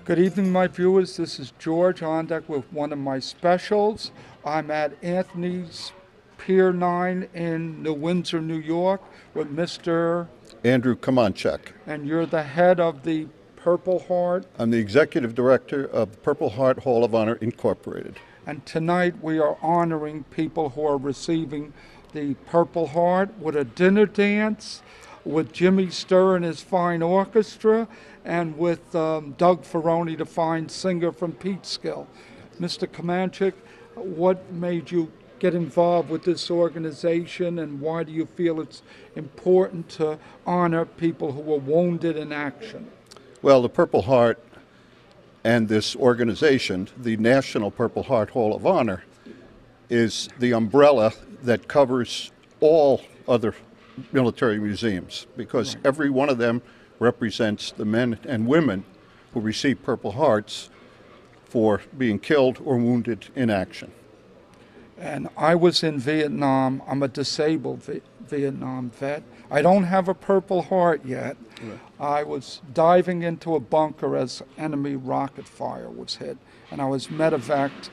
Good evening, my viewers. This is George Ondek with one of my specials. I'm at Anthony's Pier 9 in New Windsor, New York with Mr. Andrew Kamanchak. And you're the head of the Purple Heart. I'm the executive director of Purple Heart Hall of Honor, Incorporated. And tonight we are honoring people who are receiving the Purple Heart with a dinner dance, with Jimmy Sturr and his fine orchestra, and with Doug Ferroni, the fine singer from Peekskill. Mr. Kamanchak, what made you get involved with this organization, and why do you feel it's important to honor people who were wounded in action? Well, the Purple Heart and this organization, the National Purple Heart Hall of Honor, is the umbrella that covers all other military museums, because every one of them represents the men and women who receive Purple Hearts for being killed or wounded in action. And I was in Vietnam. I'm a disabled Vietnam vet. I don't have a Purple Heart yet. Right. I was diving into a bunker as enemy rocket fire was hit, and I was medevaced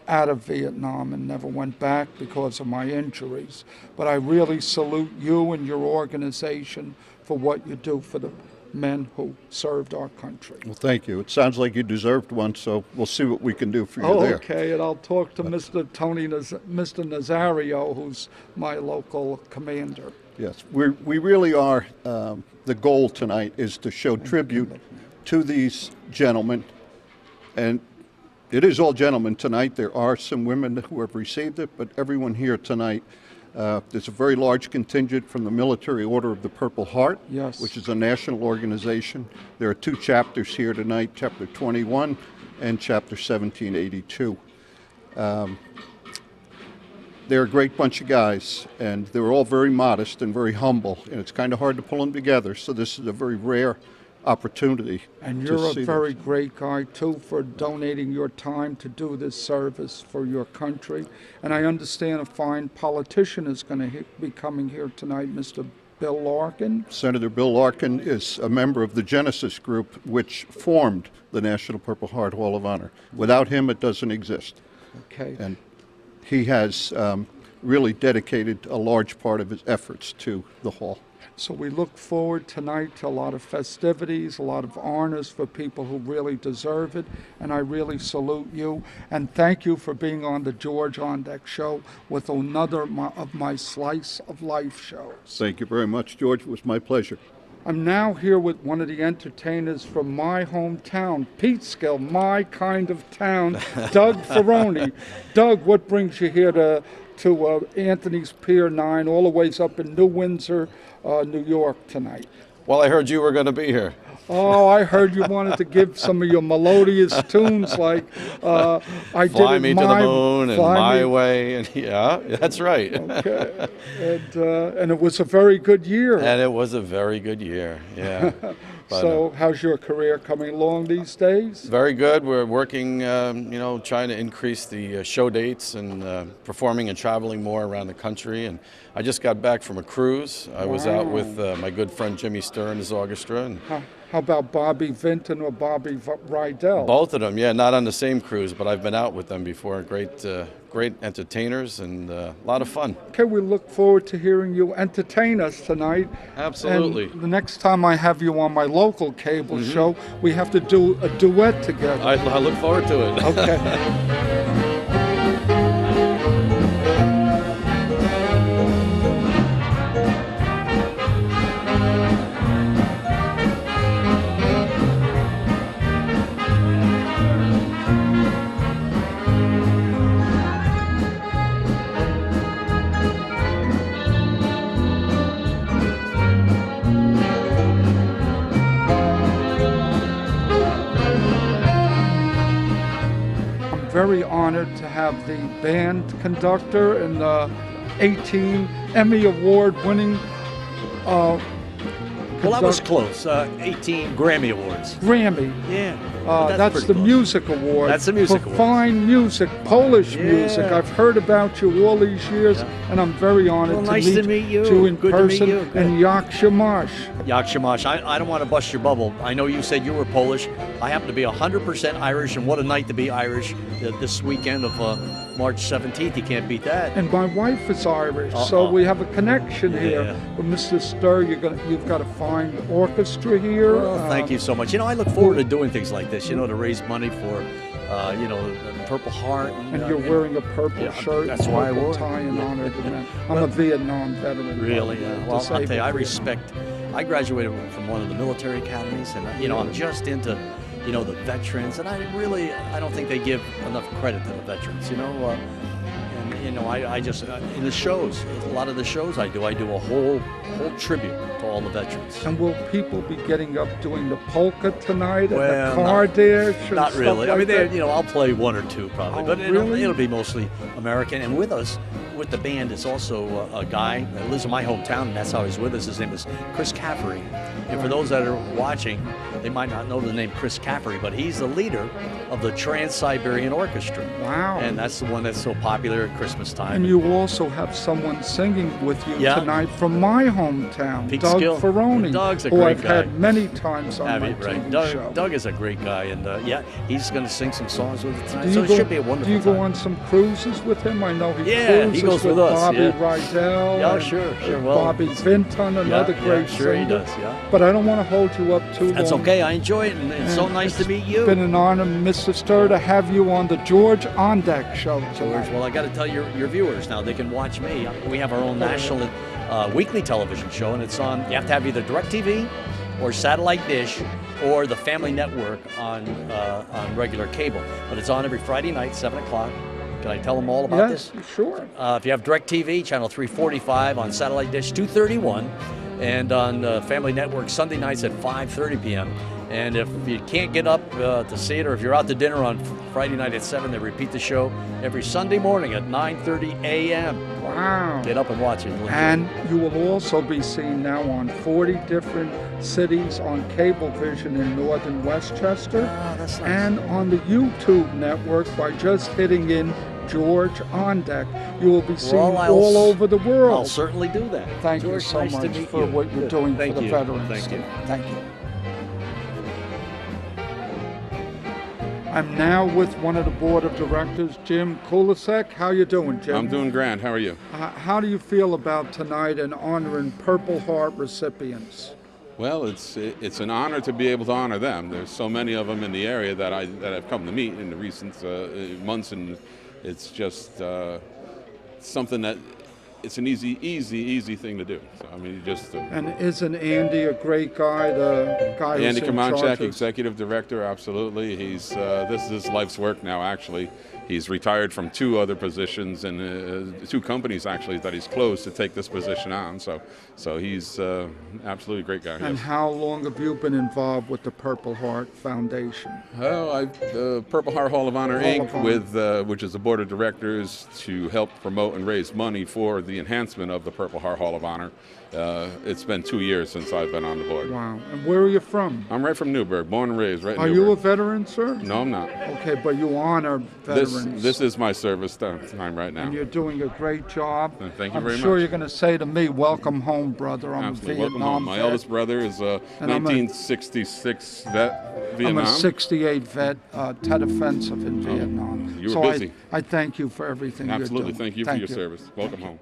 out of Vietnam and never went back because of my injuries. But I really salute you and your organization for what you do for the men who served our country. Well, thank you. It sounds like you deserved one, so we'll see what we can do for you there. Okay, and I'll talk to Mr. Nazario, who's my local commander. Yes, we really are, the goal tonight is to show tribute to these gentlemen, and it is all gentlemen tonight. There are some women who have received it, but everyone here tonight, there's a very large contingent from the Military Order of the Purple Heart, yes, which is a national organization. There are two chapters here tonight, Chapter 21 and Chapter 1782. They're a great bunch of guys, and they're all very modest and very humble, and it's kind of hard to pull them together, so this is a very rare opportunity. And you're a very great guy, too, for donating your time to do this service for your country. And I understand a fine politician is going to be coming here tonight, Mr. Bill Larkin. Senator Bill Larkin is a member of the Genesis Group, which formed the National Purple Heart Hall of Honor. Without him, it doesn't exist. Okay. And he has really dedicated a large part of his efforts to the hall. So we look forward tonight to a lot of festivities, a lot of honors for people who really deserve it, and I really salute you. And thank you for being on the George Ondek Show with another of my Slice of Life shows. Thank you very much, George. It was my pleasure. I'm now here with one of the entertainers from my hometown, Peekskill, my kind of town, Doug Ferroni. Doug, what brings you here to Anthony's Pier 9, all the way up in New Windsor, New York tonight? Well, I heard you were going to be here. Oh, I heard you wanted to give some of your melodious tunes like I Fly Did It Me My to the Moon and My Me. Way. And yeah, that's right. Okay. And it was a very good year. And it was a very good year, yeah. But, so how's your career coming along these days? Very good. We're working, trying to increase the show dates and performing and traveling more around the country. And I just got back from a cruise. I was out with my good friend Jimmy Sturr and his orchestra. And how about Bobby Vinton or Bobby Rydell? Both of them, yeah, not on the same cruise, but I've been out with them before. Great entertainers and a lot of fun. Okay, we look forward to hearing you entertain us tonight. Absolutely. And the next time I have you on my local cable show, we have to do a duet together. I look forward to it. Okay. Very honored to have the band conductor and 18 Emmy Award winning Well, that was close. 18 Grammy Awards. Grammy. Yeah. But That's pretty the close. music award. That's the music for award. fine music, Polish music. Yeah. I've heard about you all these years, and I'm very honored Well, nice to meet you. in Good to meet person. you. Good. And Yak Shamash. Yakshamash, I don't want to bust your bubble. I know you said you were Polish. I happen to be 100% Irish, and what a night to be Irish this weekend of March 17th. You can't beat that. And my wife is Irish, so we have a connection here. Yeah. With Mr. Sturr, you've got a fine orchestra here. Well, thank you so much. You know, I look forward to doing things like this, you know, to raise money for, you know, the Purple Heart. And you're wearing a purple shirt, that's why I purple wore it. tie in honor of the men. I'm a Vietnam veteran. Really? Well, I'll tell you, I disabled respect. I graduated from one of the military academies, and you know, I'm just into, you know, the veterans, and I don't think they give enough credit to the veterans. You know, and you know, I just in the shows, a lot of the shows I do a whole tribute to all the veterans. And will people be getting up doing the polka tonight at Well, the car dash? and Not stuff really. I like mean, that? you know, I'll play one or two probably, Oh, but really? it'll be mostly American. And with us, with the band, is also a guy that lives in my hometown, and that's how he's with us. His name is Chris Caffery. And for those that are watching, they might not know the name Chris Caffery, but he's the leader of the Trans-Siberian Orchestra. Wow. And that's the one that's so popular at Christmas time. And you also have someone singing with you Yeah. tonight from my hometown, Pete Doug Skill. Ferroni, Doug's a who great I've guy. had many times on my Right. TV show. Doug is a great guy, and yeah, he's going to sing some songs with us tonight. Do So you it go, should be a wonderful do you go time. on some cruises with him? I know he Yeah, cruises he goes with us, Bobby yeah. Rydell. Yeah, and sure. Well, Bobby Vinton, another great sure he singer. does, yeah. But I don't want to hold you up too That's long. okay. I enjoy it, and it's so And nice to it's meet you. It's been an honor, Mr. Sturr, to have you on the George Ondek show tonight. Well, I got to tell your viewers now, they can watch me. We have our own national weekly television show, and it's on, you have to have either DirecTV or satellite dish or the Family Network on regular cable. But it's on every Friday night, 7 o'clock. Can I tell them all about Yes, this? sure. If you have DirecTV, channel 345, on satellite dish 231, and on Family Network Sunday nights at 5:30 p.m. And if you can't get up to see it, or if you're out to dinner on Friday night at 7, they repeat the show every Sunday morning at 9:30 a.m. Wow. Get up and watch it. You'll enjoy it. And you will also be seen now on 40 different cities on Cablevision in northern Westchester, That's nice. and on the YouTube network by just hitting in George Ondek. You will be seen Well, all over the world. I'll certainly do that. Thank you George, so nice to much meet for you. what you're Good. doing Thank for the you. veterans. Thank you. Thank you. I'm now with one of the board of directors, Jim Kulisek. How you doing, Jim? I'm doing grand. How are you? How do you feel about tonight and honoring Purple Heart recipients? Well, it's an honor to be able to honor them. There's so many of them in the area that I've come to meet in the recent months, and it's just something that it's an easy thing to do. So I mean, you just And isn't Andy a great guy? The guy Andy who's in charge Kamanchak, of- executive director, absolutely. He's this is his life's work now. Actually, he's retired from 2 other positions and 2 companies actually that he's closed to take this position on. So he's absolutely a great guy. And yes. how long have you been involved with the Purple Heart Foundation? Oh, the Purple Heart Hall of Honor, Hall Inc., of Honor. with which is a board of directors to help promote and raise money for the enhancement of the Purple Heart Hall of Honor. It's been 2 years since I've been on the board. Wow. And where are you from? I'm right from Newburgh, born and raised right in Are you a Newburgh. veteran, sir? No, I'm not. Okay, but you honor veterans. This is my service time right now. And you're doing a great job. Thank you I'm very sure much. you're going to say to me, welcome home, brother. I'm Absolutely. a Welcome Vietnam home. My vet. eldest brother is a And I'm a- 1966 vet, I'm Vietnam. a 68 vet, Tet Offensive in Vietnam. you were so busy. I thank you for everything Absolutely. you're doing. Thank you for your service. Welcome home.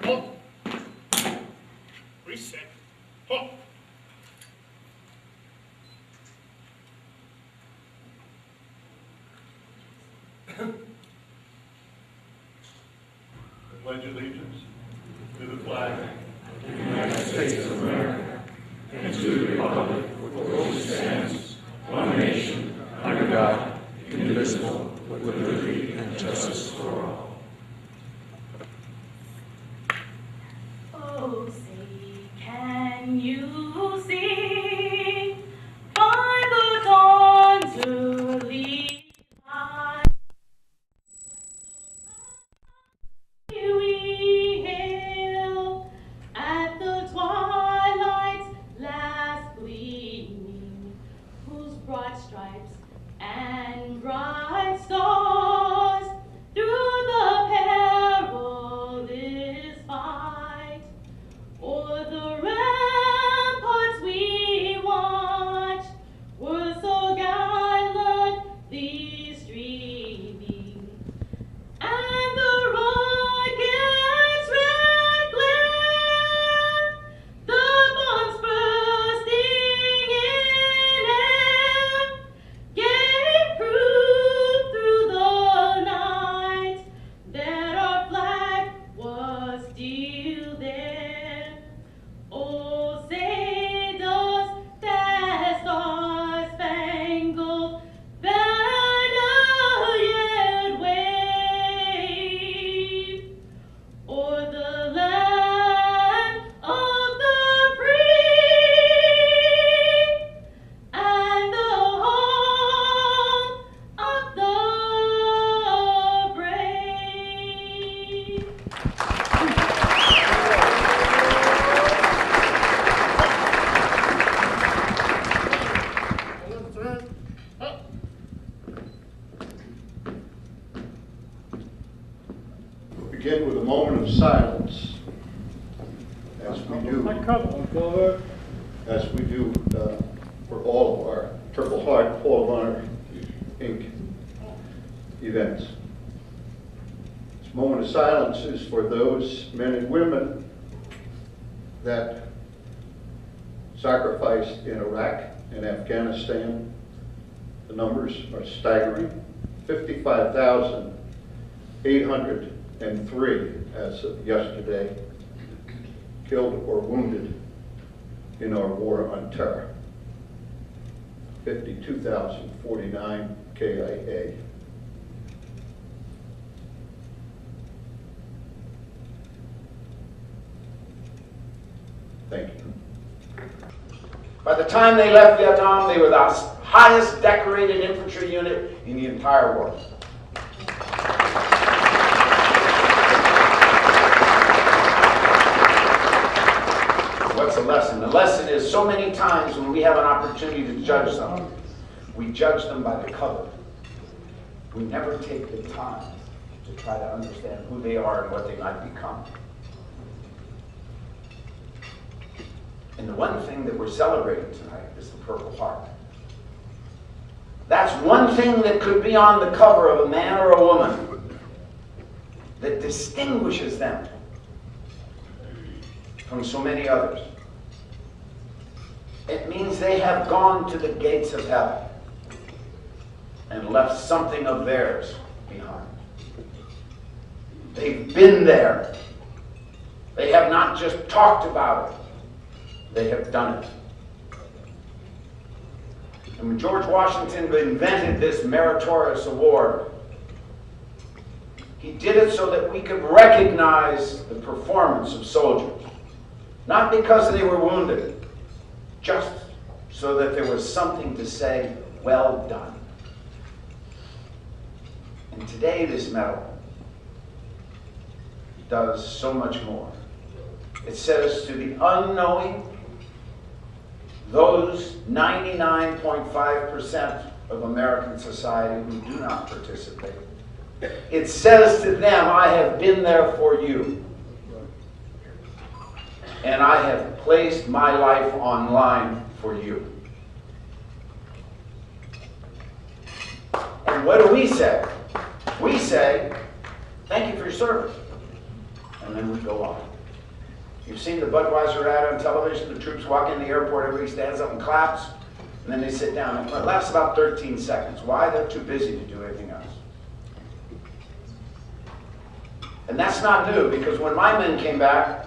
Halt. Reset. Halt. I pledge allegiance to the flag Oh, as we do, for all of our Purple Heart Hall of Honor Inc. events. This moment of silence is for those men and women that sacrificed in Iraq and Afghanistan. The numbers are staggering. 55,803 as of yesterday killed or wounded in our war on terror. 52,049 KIA. Thank you. By the time they left Vietnam, they were the highest decorated infantry unit in the entire world. What's the lesson? The lesson is so many times when we have an opportunity to judge someone, we judge them by the cover. We never take the time to try to understand who they are and what they might become. And the one thing that we're celebrating tonight is the Purple Heart. That's one thing that could be on the cover of a man or a woman that distinguishes them from so many others. It means they have gone to the gates of heaven and left something of theirs behind. They've been there. They have not just talked about it. They have done it. And when George Washington invented this meritorious award, he did it so that we could recognize the performance of soldiers. Not because they were wounded, just so that there was something to say, well done. And today this medal does so much more. It says to the unknowing, those 99.5% of American society who do not participate, it says to them, I have been there for you. And I have placed my life online for you. And what do we say? We say, thank you for your service. And then we go on. You've seen the Budweiser ad on television. The troops walk in the airport, everybody stands up and claps, and then they sit down. It lasts about 13 seconds. Why? They're too busy to do anything else. And that's not new, because when my men came back,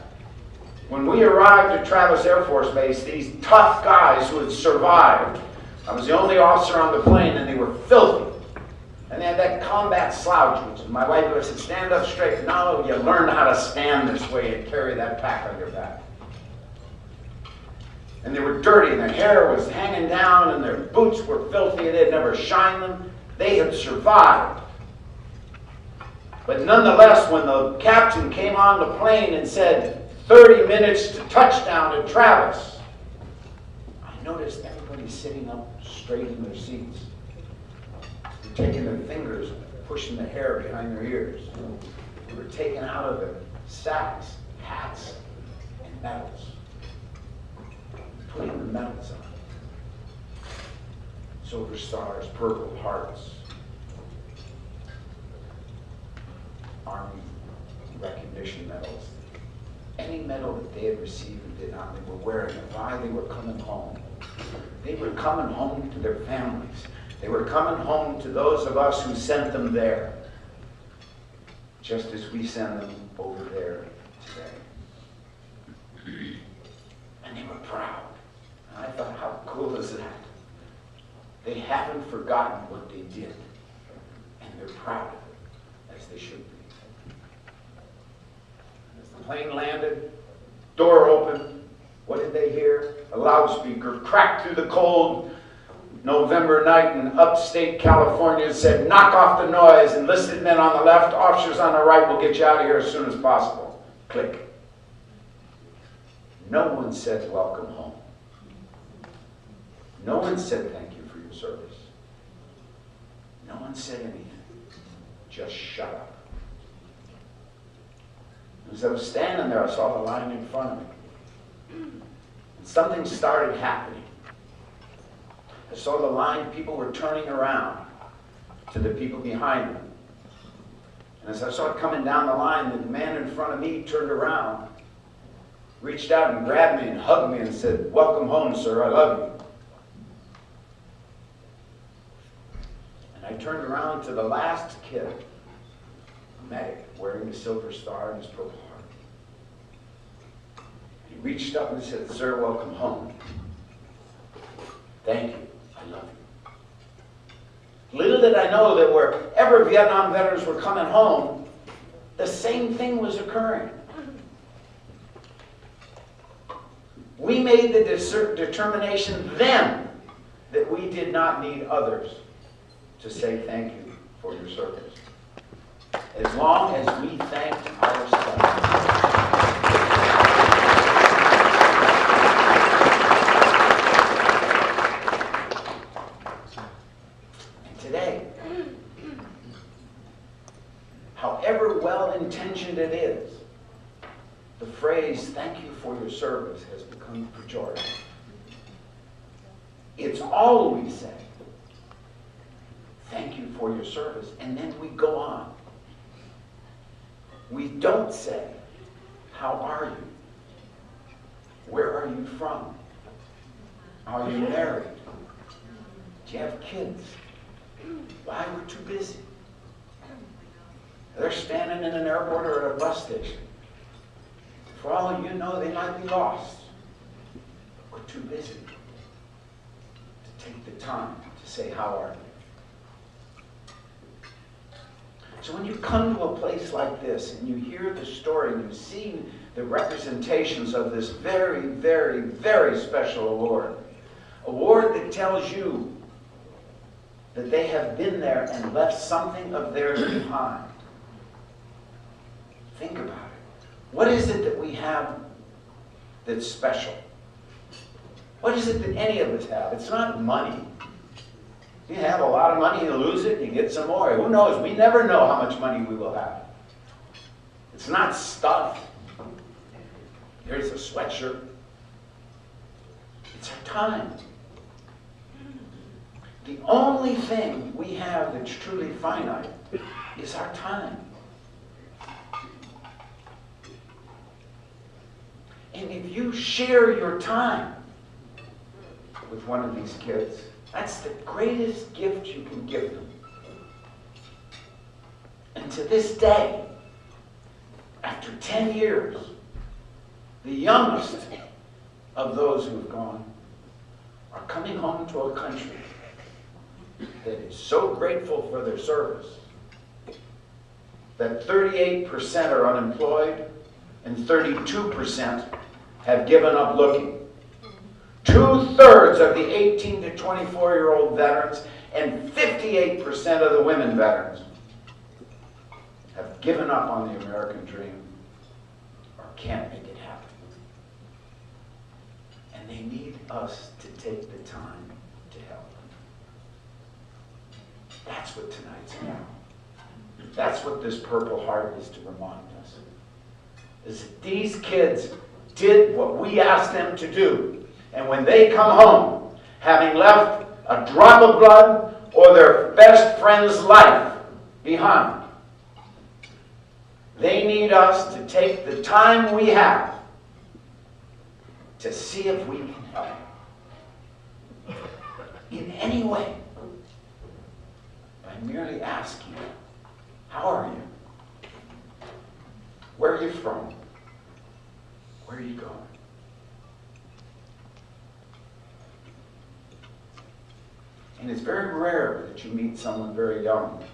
when we arrived at Travis Air Force Base, these tough guys who had survived, I was the only officer on the plane, and they were filthy. And they had that combat slouch, which my wife would say, stand up straight. No, you learn how to stand this way and carry that pack on your back. And they were dirty, and their hair was hanging down, and their boots were filthy, and they'd never shined them. They had survived. But nonetheless, when the captain came on the plane and said, 30 minutes to touchdown at Travis, I noticed everybody sitting up straight in their seats. They're taking their fingers, pushing the hair behind their ears. They were taken out of their sacks, hats, and medals. Putting the medals on. Silver Stars, Purple Hearts, Army recognition medals. Any medal that they had received and did not, they were wearing it. Why? They were coming home. They were coming home to their families. They were coming home to those of us who sent them there, just as we send them over there today. And they were proud. And I thought, how cool is that? They haven't forgotten what they did, and they're proud of it, as they should be. As the plane landed, door opened, what did they hear? A loudspeaker cracked through the cold November night in upstate California, said, knock off the noise, enlisted men on the left, officers on the right, will get you out of here as soon as possible. Click. No one said welcome home. No one said thank you for your service. No one said anything. Just shut up. As I was standing there, I saw the line in front of me. And something started happening. I saw the line, people were turning around to the people behind them. And as I saw it coming down the line, the man in front of me turned around, reached out and grabbed me and hugged me and said, "Welcome home, sir, I love you." And I turned around to the last kid, a medic, wearing the silver star and his purple heart. He reached up and said, "Sir, welcome home. Thank you, I love you." Little did I know that wherever Vietnam veterans were coming home, the same thing was occurring. We made the determination then that we did not need others to say thank you for your service, as long as we thanked ourselves. And today, however well-intentioned it is, the phrase, "thank you for your service," has become pejorative. It's all we say. Thank you for your service, and then we go on. We don't say, "How are you? Where are you from? Are you married? Do you have kids? Why, we're too busy." They're standing in an airport or at a bus station. For all you know, they might be lost. We're too busy to take the time to say, "How are you?" So when you come to a place like this and you hear the story and you see the representations of this very, very, very special award that tells you that they have been there and left something of theirs behind, think about it. What is it that we have that's special? What is it that any of us have? It's not money. You have a lot of money, you lose it, you get some more. Who knows? We never know how much money we will have. It's not stuff. Here's a sweatshirt. It's our time. The only thing we have that's truly finite is our time. And if you share your time with one of these kids, that's the greatest gift you can give them. And to this day, after 10 years, the youngest of those who have gone are coming home to a country that is so grateful for their service that 38% are unemployed and 32% have given up looking. 2/3 of the 18 to 24-year-old veterans and 58% of the women veterans have given up on the American dream or can't make it happen. And they need us to take the time to help them. That's what tonight's about. That's what this Purple Heart is to remind us. Is that these kids did what we asked them to do. And when they come home, having left a drop of blood or their best friend's life behind, they need us to take the time we have to see if we can help in any way by merely asking, "How are you? Where are you from? Where are you going?" And it's very rare that you meet someone very young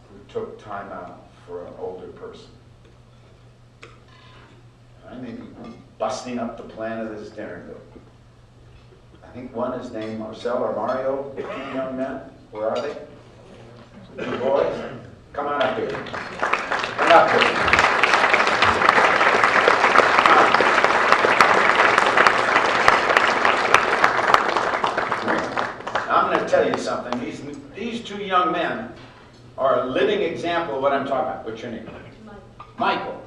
who took time out for an older person. I may be busting up the plan of this dinner, though. I think one is named Marcel or Mario, the two young men. Where are they? Two boys? Come on up here. Come up here. I'm going to tell you something. These two young men are a living example of what I'm talking about. What's your name? Michael.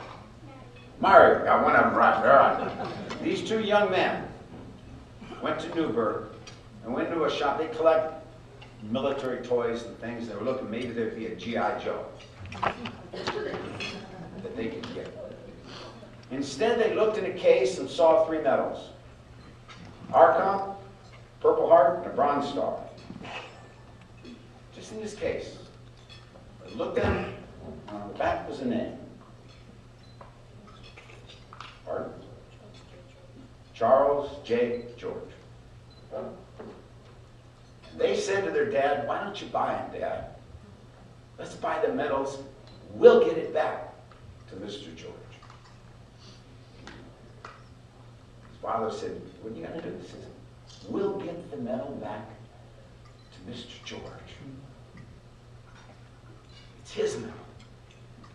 Mario. Got one of them right there. these two young men went to Newburgh and went into a shop. They collect military toys and things. They were looking, maybe there'd be a G.I. Joe that they could get. Instead, they looked in a case and saw 3 medals. Archon, Purple Heart, and a Bronze Star. Just in this case. They looked at it, and on the back was a name. Pardon? Charles J. George. They said to their dad, why don't you buy them, Dad? Let's buy the medals. We'll get it back to Mr. George. His father said, what are you going to do? He says, we'll get the medal back to Mr. George. It's his medal.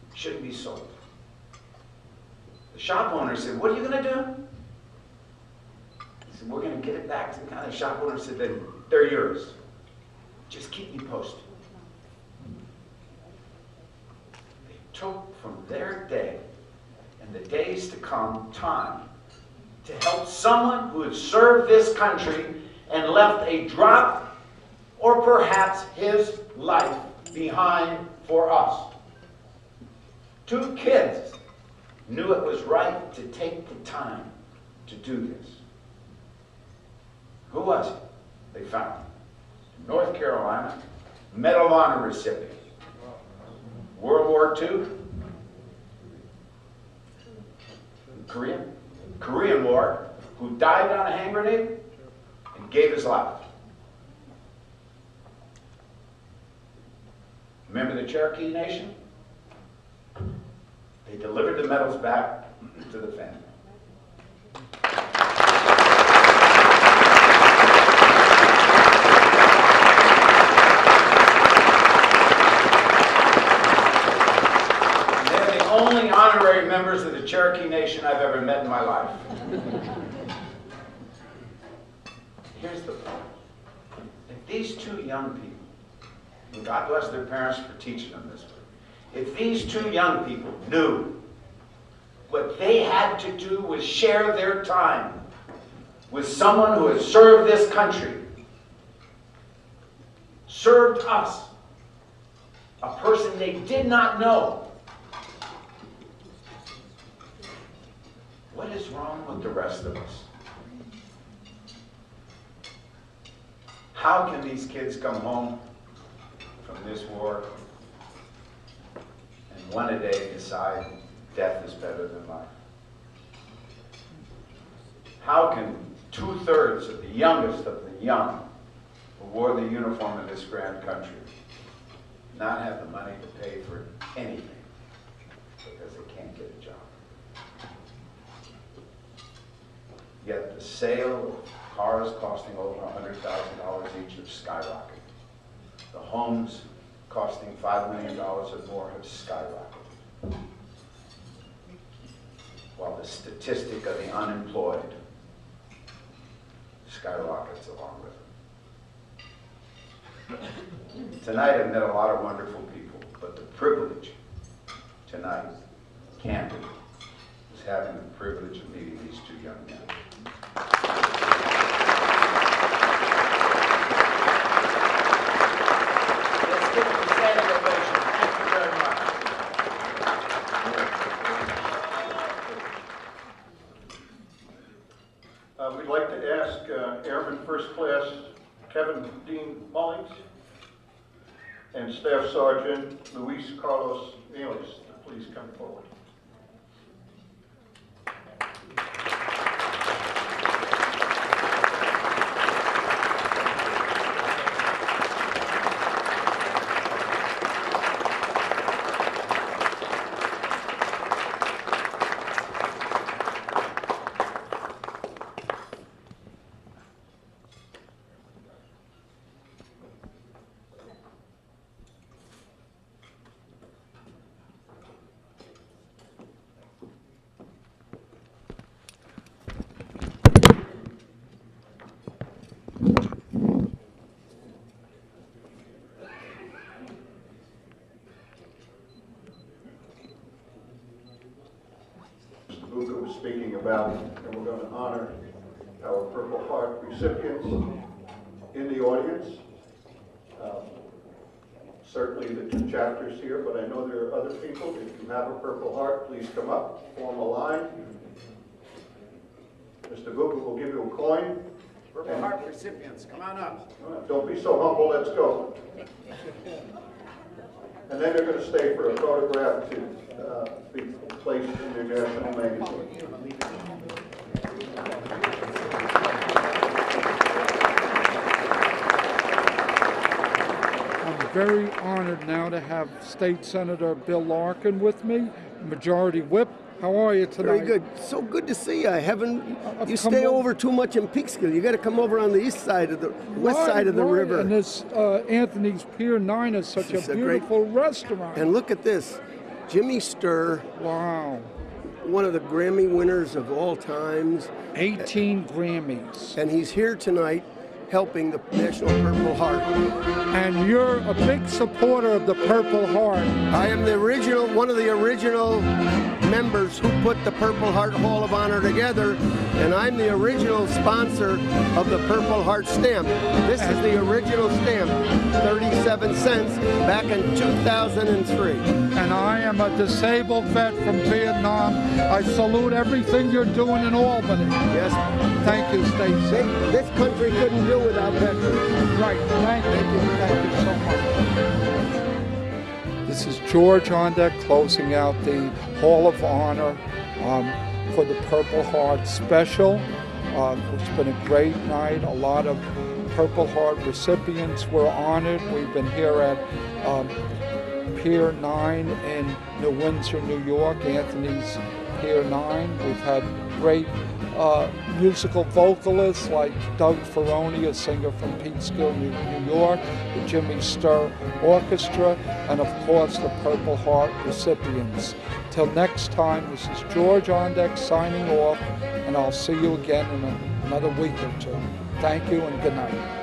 It shouldn't be sold. The shop owner said, what are you going to do? He said, we're going to get it back to the guy. The shop owner said, then they're yours. Just keep me posted. They took from their day and the days to come time to help someone who had served this country and left a drop or perhaps his life behind for us. 2 kids knew it was right to take the time to do this. Who was it? They found him. North Carolina, Medal of Honor recipient. World War II, Korean War, who died on a hand grenade and gave his life. Remember the Cherokee Nation? They delivered the medals back to the family. Only honorary members of the Cherokee Nation I've ever met in my life. Here's the point. If these 2 young people, and God bless their parents for teaching them this way, if these 2 young people knew what they had to do was share their time with someone who has served this country, served us, a person they did not know, what is wrong with the rest of us? How can these kids come home from this war and one a day decide death is better than life? How can 2/3 of the youngest of the young who wore the uniform of this grand country not have the money to pay for anything because they can't get a job? Yet the sale of cars costing over $100,000 each have skyrocketed. The homes costing $5 million or more have skyrocketed. While the statistic of the unemployed skyrockets along with it. Tonight I've met a lot of wonderful people, but the privilege tonight, candidly, is having the privilege of meeting these 2 young men. Let's give them a standing ovation. Thank you very much. We'd like to ask Airman First Class Kevin Dean Mullings and Staff Sergeant Luis Carlos Nelis to please come forward. was speaking about, and we're going to honor our Purple Heart recipients in the audience. Certainly the two chapters here, but I know there are other people. If you have a Purple Heart, please come up, form a line. Mr. Google will give you a coin. Purple Heart recipients, come on up. Don't be so humble, let's go. And then they're going to stay for a photograph to be placed in their national magazine. I'm very honored now to have State Senator Bill Larkin with me, Majority Whip. How are you tonight? Very good. So good to see you. I haven't. I've You come stay over- over too much in Peekskill. You got to come over on the east side of the west side of the Right. river. And this Anthony's Pier 9 is such It's a a great- beautiful restaurant. And look at this, Jimmy Sturr, Wow. one of the Grammy winners of all times, 18 Grammys. and he's here tonight helping the National Purple Heart. And you're a big supporter of the Purple Heart. I am the original, one of the original members who put the Purple Heart Hall of Honor together, and I'm the original sponsor of the Purple Heart stamp. This is the original stamp, 37 cents, back in 2003. And I am a disabled vet from Vietnam. I salute everything you're doing in Albany. Yes, Thank you, Stacey. this country couldn't do without veterans. Right, thank you so much. This is George Ondek closing out the Hall of Honor for the Purple Heart Special. It's been a great night. A lot of Purple Heart recipients were honored. We've been here at Pier 9 in New Windsor, New York, Anthony's Pier 9. We've had great musical vocalists like Doug Ferroni, a singer from Peekskill, New York, the Jimmy Sturr Orchestra, and of course the Purple Heart recipients. Till next time, this is George Ondek signing off, and I'll see you again in another week or two. Thank you and good night.